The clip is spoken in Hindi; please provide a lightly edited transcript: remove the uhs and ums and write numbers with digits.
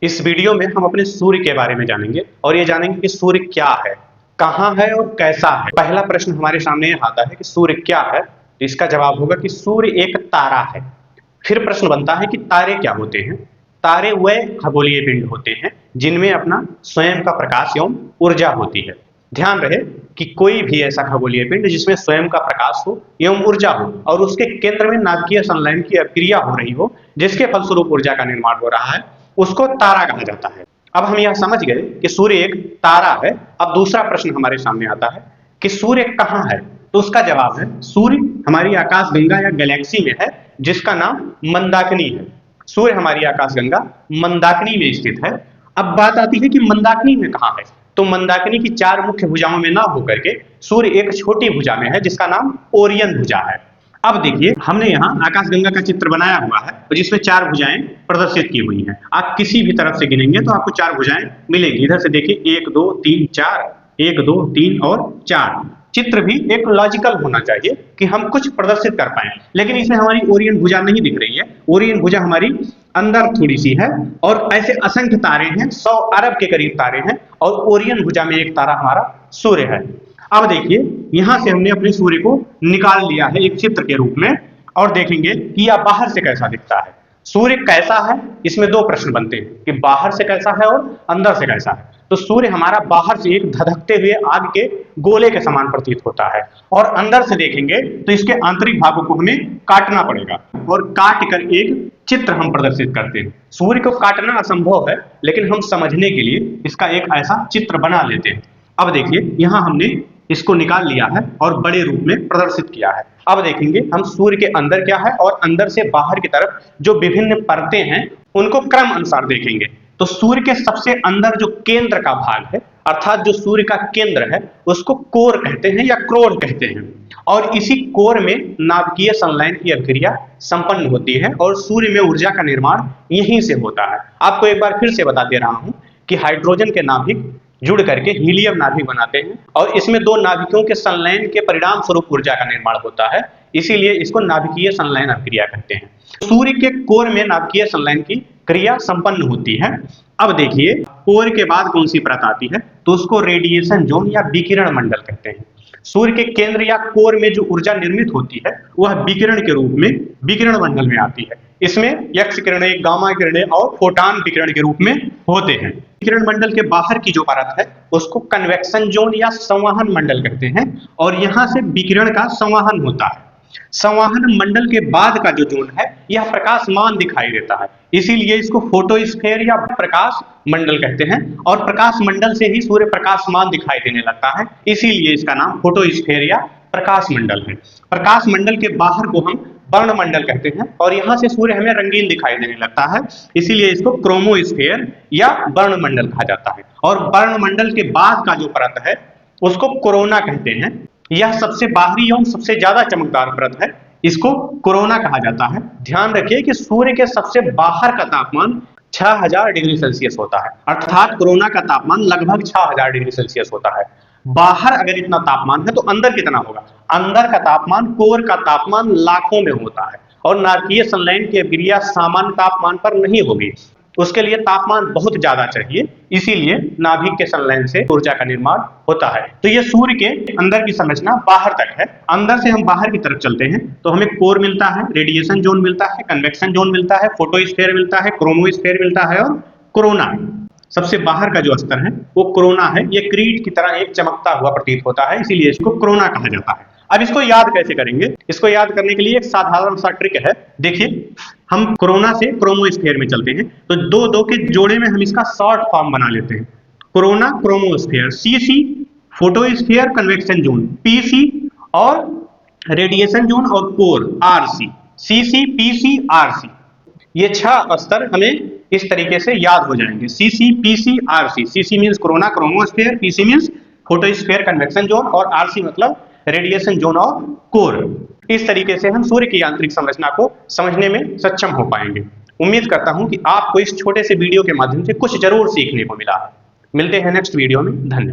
इस वीडियो में हम अपने सूर्य के बारे में जानेंगे और ये जानेंगे कि सूर्य क्या है, कहाँ है और कैसा है। पहला प्रश्न हमारे सामने यह आता है कि सूर्य क्या है, तो इसका जवाब होगा कि सूर्य एक तारा है। फिर प्रश्न बनता है कि तारे क्या होते हैं। तारे वह खगोलीय पिंड होते हैं जिनमें अपना स्वयं का प्रकाश एवं ऊर्जा होती है। ध्यान रहे कि कोई भी ऐसा खगोलीय पिंड जिसमें स्वयं का प्रकाश हो एवं ऊर्जा हो और उसके केंद्र में नाभिकीय संलयन की अभिक्रिया हो रही हो, जिसके फलस्वरूप ऊर्जा का निर्माण हो रहा है, उसको तारा कहा जाता है। अब हम यह समझ गए कि सूर्य एक तारा है। अब दूसरा प्रश्न हमारे सामने आता है कि सूर्य कहाँ है, तो उसका जवाब है सूर्य हमारी आकाशगंगा या गैलेक्सी में है जिसका नाम मंदाकिनी है। सूर्य हमारी आकाशगंगा मंदाकिनी में स्थित है। अब बात आती है कि मंदाकिनी में कहाँ है, तो मंदाकिनी की चार मुख्य भुजाओं में ना होकर के सूर्य एक छोटी भुजा में है जिसका नाम ओरियन भुजा है। अब देखिए हमने यहाँ आकाशगंगा का चित्र बनाया हुआ है जिसमें चार भुजाएं प्रदर्शित की हुई हैं। आप किसी भी तरफ से गिनेंगे तो आपको चार भुजाएं मिलेंगी। इधर से देखिए 1 2 3 4, 1 2 3 और 4। चित्र भी एक लॉजिकल होना चाहिए कि हम कुछ प्रदर्शित कर पाए, लेकिन इसमें हमारी ओरियन भुजा नहीं दिख रही है। ओरियन भुजा हमारी अंदर थोड़ी सी है और ऐसे असंख्य तारे हैं, 100 अरब के करीब तारे हैं और ओरियन भुजा में एक तारा हमारा सूर्य है। अब देखिए यहां से हमने अपने सूर्य को निकाल लिया है एक चित्र के रूप में और देखेंगे कि यह बाहर से कैसा दिखता है। सूर्य कैसा है, इसमें दो प्रश्न बनते हैं कि बाहर से कैसा है और अंदर से कैसा है। तो सूर्य हमारा बाहर से एक धधकते हुए आग के गोले के समान प्रतीत होता है और अंदर से देखेंगे तो इसके आंतरिक भागों को हमें काटना पड़ेगा और काट कर एक चित्र हम प्रदर्शित करते हैं। सूर्य को काटना असंभव है, लेकिन हम समझने के लिए इसका एक ऐसा चित्र बना लेते हैं। अब देखिए यहां हमने इसको निकाल लिया है और बड़े रूप में प्रदर्शित किया है। अब देखेंगे हम सूर्य के अंदर क्या है और अंदर से बाहर की तरफ जो विभिन्न परतें हैं उनको क्रम अनुसार देखेंगे। तो सूर्य के सबसे अंदर जो केंद्र का भाग है, अर्थात जो सूर्य का केंद्र है, उसको कोर कहते हैं या क्रोर कहते हैं और इसी कोर में नाभिकीय संलयन की अभिक्रिया संपन्न होती है और सूर्य में ऊर्जा का निर्माण यहीं से होता है। आपको एक बार फिर से बता दे रहा हूं कि हाइड्रोजन के नाभिक जुड़ करके हीलियम नाभिक बनाते हैं और इसमें दो नाभिकों के संलयन के परिणाम स्वरूप ऊर्जा का निर्माण होता है, इसीलिए इसको नाभिकीय संलयन अभिक्रिया कहते हैं। सूर्य के कोर में नाभिकीय संलयन की क्रिया संपन्न होती है। अब देखिए कोर के बाद कौन सी परत आती है, तो उसको रेडिएशन जोन या विकिरण मंडल कहते हैं। सूर्य के केंद्र या कोर में जो ऊर्जा निर्मित होती है वह विकिरण के रूप में विकिरण मंडल में आती है। इसमें एक्स किरणें, गामा किरणें और फोटान विकिरण के रूप में होते हैं। विकिरण मंडल के बाहर की जो परत है उसको कन्वेक्शन जोन या संवहन मंडल कहते हैं और यहां से विकिरण का संवहन होता है। संवहन मंडल के बाद का जो जोन है यह प्रकाशमान दिखाई देता है, इसीलिए इसको फोटोस्फीयर या प्रकाश मंडल कहते हैं और प्रकाश मंडल से ही सूर्य प्रकाशमान दिखाई देने लगता है, इसीलिए इसका नाम फोटोस्फीयर या प्रकाश मंडल है। प्रकाश मंडल के बाहर को हम वर्ण मंडल कहते हैं और यहां से सूर्य हमें रंगीन दिखाई देने लगता है, इसीलिए इसको क्रोमोस्फीयर या वर्ण मंडल कहा जाता है। और वर्ण मंडल के बाद का जो परत है उसको कोरोना कहते हैं। यह सबसे बाहरी एवं सबसे ज्यादा चमकदार परत है, इसको कोरोना कहा जाता है। ध्यान रखिए कि सूर्य के सबसे बाहर का तापमान 6000 डिग्री सेल्सियस होता है, अर्थात कोरोना का तापमान लगभग 6000 डिग्री सेल्सियस होता है। बाहर अगर इतना तापमान है तो अंदर कितना होगा, अंदर का तापमान, कोर का तापमान लाखों में होता है और नाभिकीय संलयन की अभिक्रिया सामान्य तापमान पर नहीं होगी, उसके लिए तापमान बहुत ज्यादा चाहिए, इसीलिए नाभिक के संलयन से ऊर्जा का निर्माण होता है। तो ये सूर्य के अंदर की संरचना बाहर तक है। अंदर से हम बाहर की तरफ चलते हैं तो हमें कोर मिलता है, रेडिएशन जोन मिलता है, कन्वेक्शन जोन मिलता है, फोटोस्फीयर मिलता है, क्रोमोस्फीयर मिलता है और कोरोना। सबसे बाहर का जो स्तर है वो कोरोना है। ये क्रीट की तरह एक चमकता हुआ प्रतीत होता है, इसीलिए इसको कोरोना कहा जाता है। अब इसको याद कैसे करेंगे, इसको याद करने के लिए एक साधारण सा ट्रिक है। देखिए हम कोरोना से क्रोमोस्फीयर में चलते हैं तो दो दो के जोड़े में हम इसका शॉर्ट फॉर्म बना लेते हैं। Corona chromosphere, CC photosphere convection zone, PC और रेडिएशन जोन और core RC, CC PC RC. ये 6 स्तर हमें इस तरीके से याद हो जाएंगे, CC PC RC. CC means corona chromosphere, PC means photosphere convection zone और आरसी मतलब रेडिएशन जोन और कोर। इस तरीके से हम सूर्य की यांत्रिक संरचना को समझने में सक्षम हो पाएंगे। उम्मीद करता हूं कि आपको इस छोटे से वीडियो के माध्यम से कुछ जरूर सीखने को मिला। मिलते हैं नेक्स्ट वीडियो में। धन्यवाद।